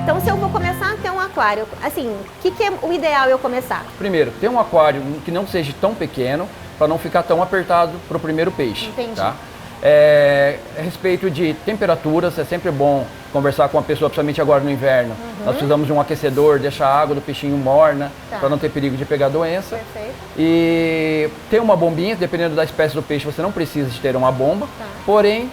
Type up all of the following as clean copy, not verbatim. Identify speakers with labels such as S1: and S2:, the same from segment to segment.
S1: Então, se eu vou começar a ter um aquário, assim, o que é o ideal eu começar?
S2: Primeiro, ter um aquário que não seja tão pequeno, para não ficar tão apertado para o primeiro peixe.
S1: Entendi.
S2: Tá? A respeito de temperaturas, é sempre bom conversar com a pessoa, principalmente agora no inverno. Nós precisamos de um aquecedor, deixar a água do peixinho morna, para não ter perigo de pegar doença.
S1: Perfeito.
S2: E ter uma bombinha, dependendo da espécie do peixe, você não precisa de ter uma bomba. Porém,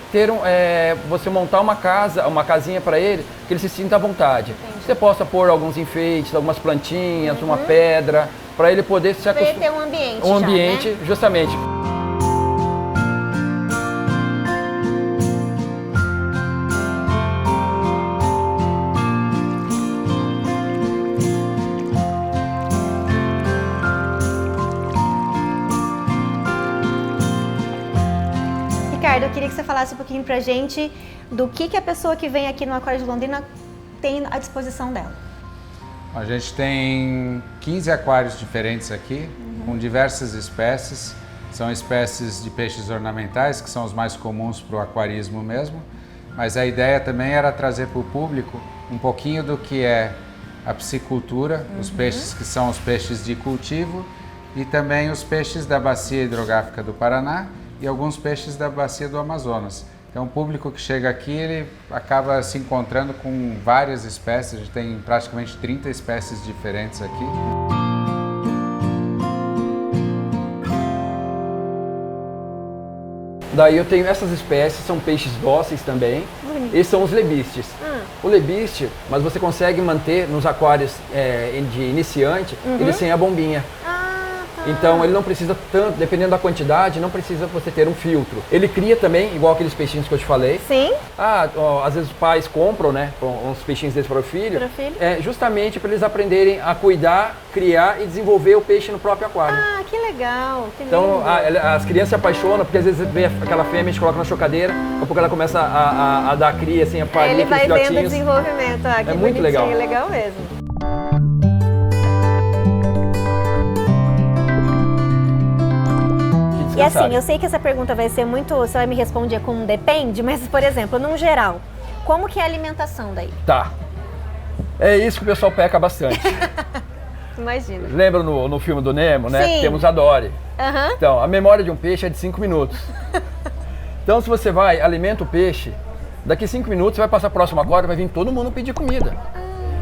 S2: você montar uma casinha para ele, que ele se sinta à vontade.
S1: Entendi.
S2: Você possa pôr alguns enfeites, algumas plantinhas, uma pedra, para ele poder se acostumar.
S1: Para ele ter um ambiente.
S2: Um ambiente,
S1: né?
S2: justamente.
S1: Ricardo, eu queria que você falasse um pouquinho pra gente do que a pessoa que vem aqui no Aquário de Londrina tem à disposição dela.
S3: A gente tem 15 aquários diferentes aqui, com diversas espécies. São espécies de peixes ornamentais, que são os mais comuns para o aquarismo mesmo. Mas a ideia também era trazer para o público um pouquinho do que é a piscicultura, os peixes que são os peixes de cultivo e também os peixes da Bacia Hidrográfica do Paraná e alguns peixes da Bacia do Amazonas. Então o público que chega aqui, ele acaba se encontrando com várias espécies, a gente tem praticamente 30 espécies diferentes aqui.
S2: Daí eu tenho essas espécies, são peixes dóceis também. Esses são os lebistes. O lebiste, mas você consegue manter nos aquários de iniciante, ele sem a bombinha. Então ele não precisa tanto, dependendo da quantidade, não precisa você ter um filtro. Ele cria também, igual aqueles peixinhos que eu te falei.
S1: Sim.
S2: Às vezes os pais compram, né, uns peixinhos desses para o filho.
S1: Para o filho.
S2: Justamente para eles aprenderem a cuidar, criar e desenvolver o peixe no próprio aquário.
S1: Ah, que legal. Que
S2: então
S1: lindo.
S2: as crianças se apaixonam, porque às vezes vê aquela fêmea, a gente coloca na chocadeira, daqui a pouco ela começa a dar cria, assim, a parir
S1: Ele
S2: aqueles
S1: vai vendo o
S2: filhotinhos.
S1: desenvolvimento. Ah, que
S2: muito legal.
S1: Legal mesmo. E assim, eu sei que essa pergunta vai ser muito, você vai me responder com um depende, mas, por exemplo, num geral, como que é a alimentação daí?
S2: Tá. É isso que o pessoal peca bastante.
S1: Imagina.
S2: Lembra no filme do Nemo, né?
S1: Sim.
S2: Temos a Dory.
S1: Aham.
S2: Então, a memória de um peixe é de 5 minutos. Então, se você alimenta o peixe, daqui 5 minutos você vai passar próximo agora, vai vir todo mundo pedir comida.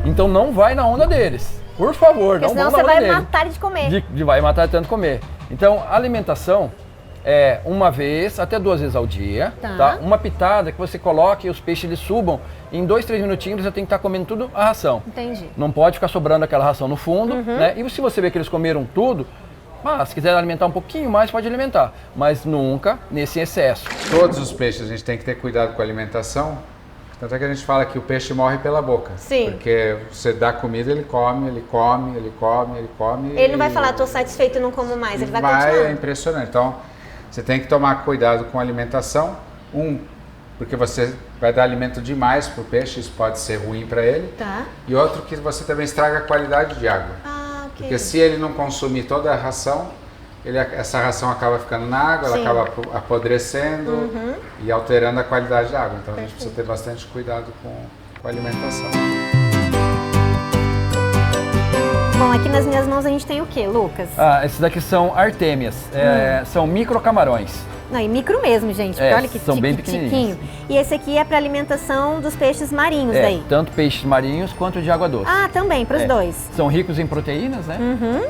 S2: Então, não vai na onda deles. Por favor,
S1: porque
S2: não vão na onda
S1: senão você vai
S2: deles.
S1: matar de comer.
S2: Vai matar de tanto comer. Então, a alimentação é uma vez até 2 vezes ao dia, tá? Uma pitada que você coloque e os peixes eles subam, em 2, 3 minutinhos você tem que estar comendo tudo a ração.
S1: Entendi.
S2: Não pode ficar sobrando aquela ração no fundo, né? E se você vê que eles comeram tudo, se quiser alimentar um pouquinho mais, pode alimentar, mas nunca nesse excesso.
S3: Todos os peixes a gente tem que ter cuidado com a alimentação, tanto é que a gente fala que o peixe morre pela boca.
S1: Sim.
S3: Porque você dá comida, ele come, ele come, ele come, ele come.
S1: Ele não vai falar, tô satisfeito, não como mais, ele vai continuar.
S3: É impressionante. Então, você tem que tomar cuidado com a alimentação. Porque você vai dar alimento demais para o peixe, isso pode ser ruim para ele.
S1: Tá.
S3: E outro, que você também estraga a qualidade de água.
S1: Ah, ok.
S3: Porque se ele não consumir toda a ração, essa ração acaba ficando na água, ela acaba apodrecendo e alterando a qualidade da água. Então a gente precisa ter bastante cuidado com a alimentação.
S1: Bom, aqui nas minhas mãos a gente tem o que, Lucas?
S2: Esses daqui são artêmias, são microcamarões.
S1: Não, e micro mesmo, gente, porque olha que
S2: são bem
S1: tiquinho.
S2: pequenininhos.
S1: E esse aqui é para alimentação dos peixes marinhos daí?
S2: Tanto peixes marinhos quanto de água doce.
S1: Ah, também, para os dois.
S2: São ricos em proteínas, né?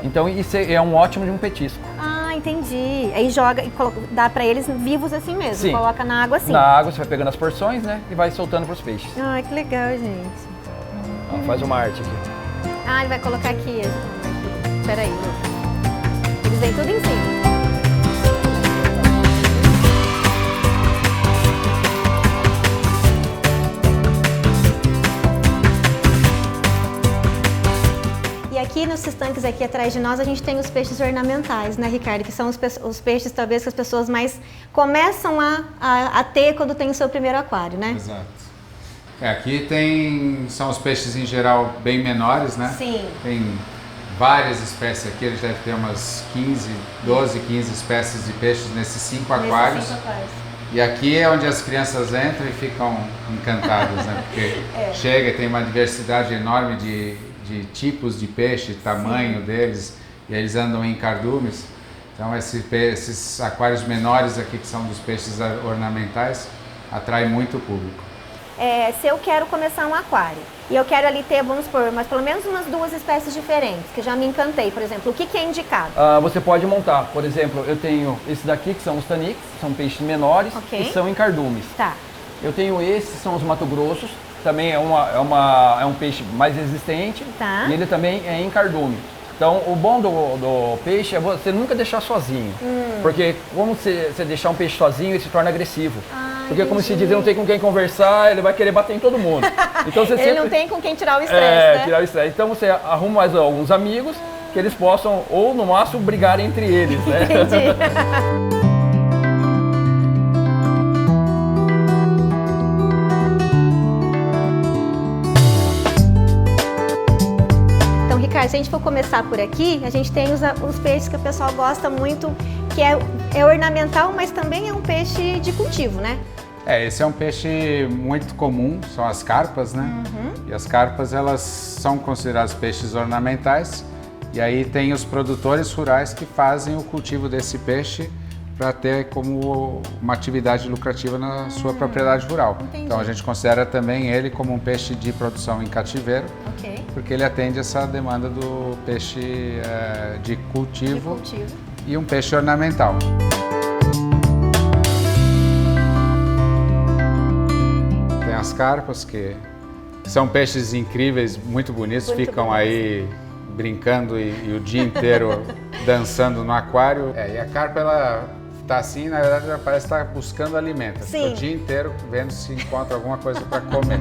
S2: Então isso é um ótimo de um petisco.
S1: Ah, entendi. Aí joga e dá para eles vivos assim mesmo,
S2: Sim.
S1: Coloca na água assim.
S2: Na água você vai pegando as porções, né? E vai soltando para os peixes.
S1: Ai, que legal, gente.
S2: Faz uma arte aqui.
S1: Ah, ele vai colocar aqui. Peraí, Lucas. Eles vêm tudo em cima. E aqui nos estanques aqui atrás de nós a gente tem os peixes ornamentais, né, Ricardo? Que são os peixes talvez que as pessoas mais começam a ter quando tem o seu primeiro aquário, né?
S3: Exato. Aqui são os peixes em geral bem menores, né?
S1: Sim.
S3: Tem várias espécies aqui, a gente deve ter umas 15 espécies de peixes nesses 5 aquários. E aqui é onde as crianças entram e ficam encantadas, né? Porque chega e tem uma diversidade enorme de tipos de peixe, tamanho deles, e eles andam em cardumes. Então esses aquários menores aqui, que são dos peixes ornamentais, atraem muito o público.
S1: Se eu quero começar um aquário e eu quero ali ter, vamos supor, mas pelo menos umas 2 espécies diferentes, que já me encantei, por exemplo, o que é indicado?
S2: Você pode montar, por exemplo, eu tenho esse daqui que são os taniques, são peixes menores e são em cardumes.
S1: Tá.
S2: Eu tenho esses, são os mato-grossos, também é um peixe mais resistente e ele também é em cardume. Então, o bom do peixe é você nunca deixar sozinho, porque como você deixar um peixe sozinho, ele se torna agressivo. Porque como se diz, ele não tem com quem conversar, ele vai querer bater em todo mundo. Então, você
S1: ele não tem com quem tirar o estresse, né?
S2: Tirar o estresse. Então você arruma mais alguns amigos que eles possam, ou no máximo, brigar entre eles, né?
S1: Entendi. Então, Ricardo, se a gente for começar por aqui, a gente tem os peixes que o pessoal gosta muito, que é ornamental, mas também é um peixe de cultivo, né?
S3: Esse é um peixe muito comum, são as carpas, né? E as carpas, elas são consideradas peixes ornamentais. E aí tem os produtores rurais que fazem o cultivo desse peixe para ter como uma atividade lucrativa na sua propriedade rural.
S1: Entendi.
S3: Então a gente considera também ele como um peixe de produção em cativeiro, porque ele atende essa demanda do peixe de cultivo e um peixe ornamental. Tem as carpas, que são peixes incríveis, muito bonitos, ficam aí brincando e o dia inteiro dançando no aquário. E a carpa, ela tá assim, na verdade, ela parece estar buscando alimento. Fica o dia inteiro vendo se encontra alguma coisa para comer.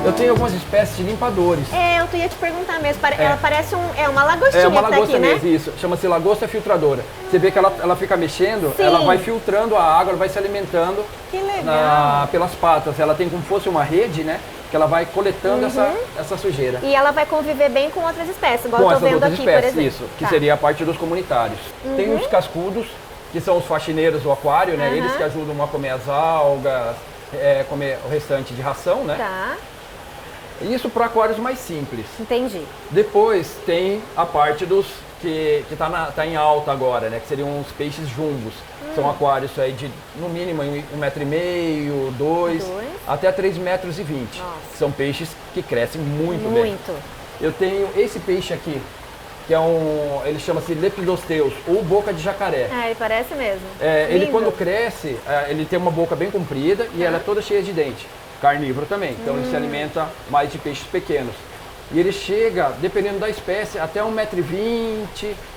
S2: Eu tenho algumas espécies de limpadores.
S1: Eu ia te perguntar mesmo. Ela parece uma lagostinha.
S2: É uma lagosta
S1: aqui,
S2: mesmo,
S1: né?
S2: isso. Chama-se lagosta filtradora. Você vê que ela fica mexendo, ela vai filtrando a água, ela vai se alimentando pelas patas. Ela tem como se fosse uma rede, né? Que ela vai coletando essa sujeira.
S1: E ela vai conviver bem com outras espécies, igual
S2: com
S1: eu tô vendo aqui,
S2: espécies,
S1: por exemplo.
S2: Isso, que seria a parte dos comunitários. Tem os cascudos, que são os faxineiros do aquário, né? Eles que ajudam a comer as algas, comer o restante de ração, né?
S1: Tá.
S2: Isso para aquários mais simples.
S1: Entendi.
S2: Depois tem a parte dos que tá em alta agora, né? Que seriam os peixes jumbos. São aquários aí de, no mínimo, 1,5 m, 2 até 3,20 m. São peixes que crescem muito bem. Eu tenho esse peixe aqui, que ele chama-se Lepidosteus, ou boca de jacaré.
S1: Ele parece mesmo.
S2: Ele quando cresce, ele tem uma boca bem comprida e ela é toda cheia de dente. Carnívoro também, então ele se alimenta mais de peixes pequenos. E ele chega, dependendo da espécie, até 1,20 m,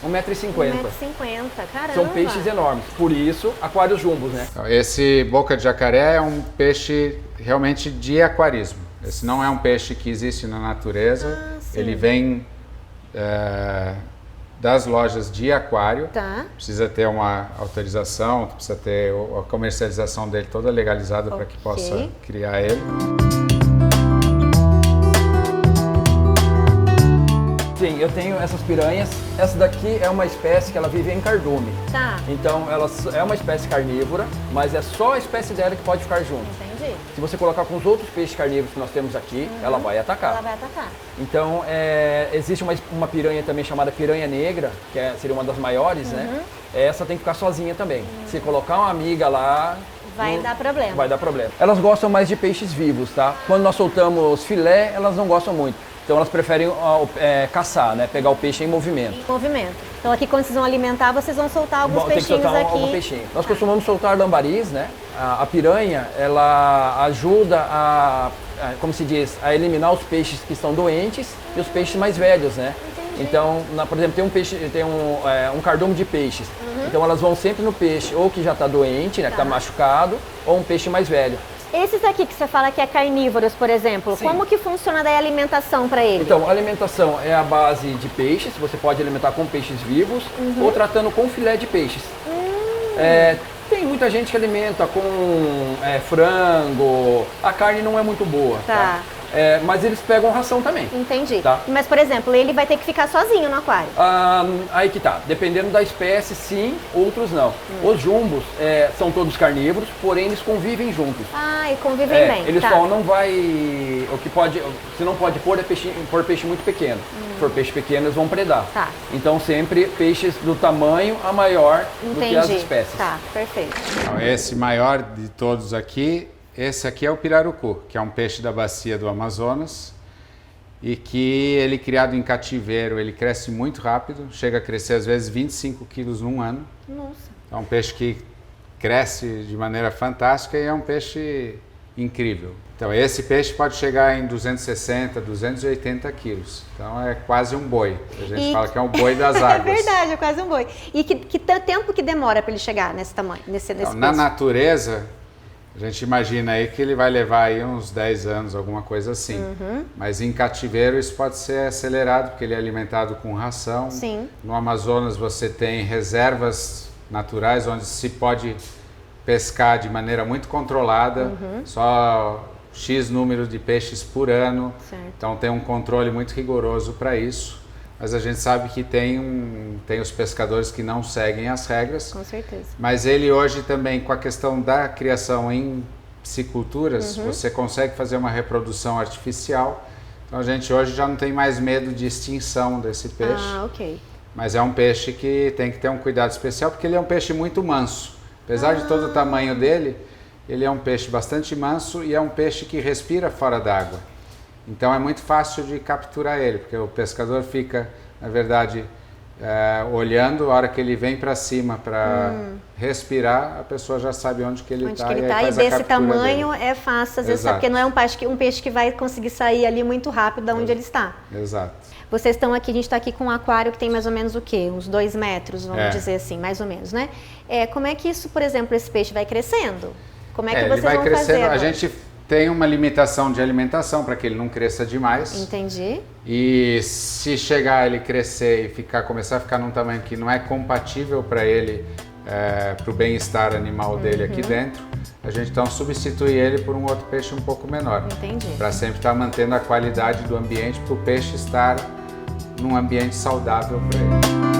S2: 1,50 m.
S1: 1,50 m, caramba!
S2: São peixes enormes, por isso, aquários jumbos, né?
S3: Esse boca de jacaré é um peixe realmente de aquarismo. Esse não é um peixe que existe na natureza, ele vem das lojas de aquário, precisa ter uma autorização, precisa ter a comercialização dele toda legalizada para que possa criar ele.
S2: Sim, eu tenho essas piranhas. Essa daqui é uma espécie que ela vive em cardume. Então ela é uma espécie carnívora, mas é só a espécie dela que pode ficar junto.
S1: Entendi.
S2: Se você colocar com os outros peixes carnívoros que nós temos aqui, ela vai atacar. Então existe uma piranha também chamada piranha negra, que seria uma das maiores, né? Essa tem que ficar sozinha também. Se colocar uma amiga lá,
S1: vai dar problema.
S2: Vai dar problema. Elas gostam mais de peixes vivos, tá? Quando nós soltamos filé, elas não gostam muito. Então elas preferem caçar, né? Pegar o peixe em movimento.
S1: Então aqui quando vocês vão alimentar, vocês vão soltar alguns peixinhos
S2: tem que soltar
S1: aqui.
S2: Algum peixinho. Nós costumamos soltar lambaris, né? A piranha, ela ajuda como se diz, a eliminar os peixes que estão doentes e os peixes mais velhos, né? Então, por exemplo, tem um cardume de peixes. Então elas vão sempre no peixe ou que já está doente, né? Que está machucado, ou um peixe mais velho.
S1: Esses aqui que você fala que é carnívoros, por exemplo, como que funciona daí a alimentação para eles?
S2: Então, a alimentação é a base de peixes, você pode alimentar com peixes vivos ou tratando com filé de peixes. Tem muita gente que alimenta com frango, a carne não é muito boa. Tá? mas eles pegam ração também.
S1: Entendi.
S2: Tá?
S1: Mas, por exemplo, ele vai ter que ficar sozinho no aquário?
S2: Aí que tá. Dependendo da espécie, sim, outros não. Os jumbos são todos carnívoros, porém eles convivem juntos.
S1: E convivem bem.
S2: Eles só não vai... O que pode... Você não pode pôr peixe muito pequeno. Se for peixe pequeno, eles vão predar.
S1: Tá.
S2: Então sempre peixes do tamanho a maior do que as espécies.
S1: Tá, perfeito.
S3: Então, esse maior de todos aqui, esse aqui é o pirarucu, que é um peixe da bacia do Amazonas e que ele criado em cativeiro, ele cresce muito rápido, chega a crescer às vezes 25 quilos num ano.
S1: Nossa.
S3: É um peixe que cresce de maneira fantástica e é um peixe incrível. Então esse peixe pode chegar em 260, 280 quilos. Então é quase um boi. A gente fala que é um boi das águas.
S1: É verdade, é quase um boi. E que tempo que demora para ele chegar nesse tamanho, nesse
S3: então, na natureza, a gente imagina aí que ele vai levar aí uns 10 anos, alguma coisa assim. Mas em cativeiro isso pode ser acelerado, porque ele é alimentado com ração.
S1: Sim.
S3: No Amazonas você tem reservas naturais onde se pode pescar de maneira muito controlada, só X número de peixes por ano.
S1: Certo.
S3: Então tem um controle muito rigoroso para isso. Mas a gente sabe que tem os pescadores que não seguem as regras.
S1: Com certeza.
S3: Mas ele hoje também, com a questão da criação em pisciculturas, você consegue fazer uma reprodução artificial. Então a gente hoje já não tem mais medo de extinção desse peixe.
S1: Ok.
S3: Mas é um peixe que tem que ter um cuidado especial, porque ele é um peixe muito manso. Apesar de todo o tamanho dele, ele é um peixe bastante manso e é um peixe que respira fora d'água. Então é muito fácil de capturar ele, porque o pescador fica, na verdade, olhando, a hora que ele vem para cima para respirar, a pessoa já sabe onde que ele está.
S1: E desse tamanho dele. É fácil, às vezes, porque não é um peixe que vai conseguir sair ali muito rápido de onde ele está.
S3: Exato.
S1: Vocês estão aqui, a gente está aqui com um aquário que tem mais ou menos o quê? Uns 2 metros, vamos dizer assim, mais ou menos, né? Como é que isso, por exemplo, esse peixe vai crescendo? Como é que vocês vão fazer?
S3: A gente tem uma limitação de alimentação para que ele não cresça demais.
S1: Entendi.
S3: E se chegar ele crescer e começar a ficar num tamanho que não é compatível para ele, para o bem-estar animal dele aqui dentro, a gente então substitui ele por um outro peixe um pouco menor.
S1: Entendi.
S3: Para sempre estar mantendo a qualidade do ambiente, para o peixe estar num ambiente saudável para ele.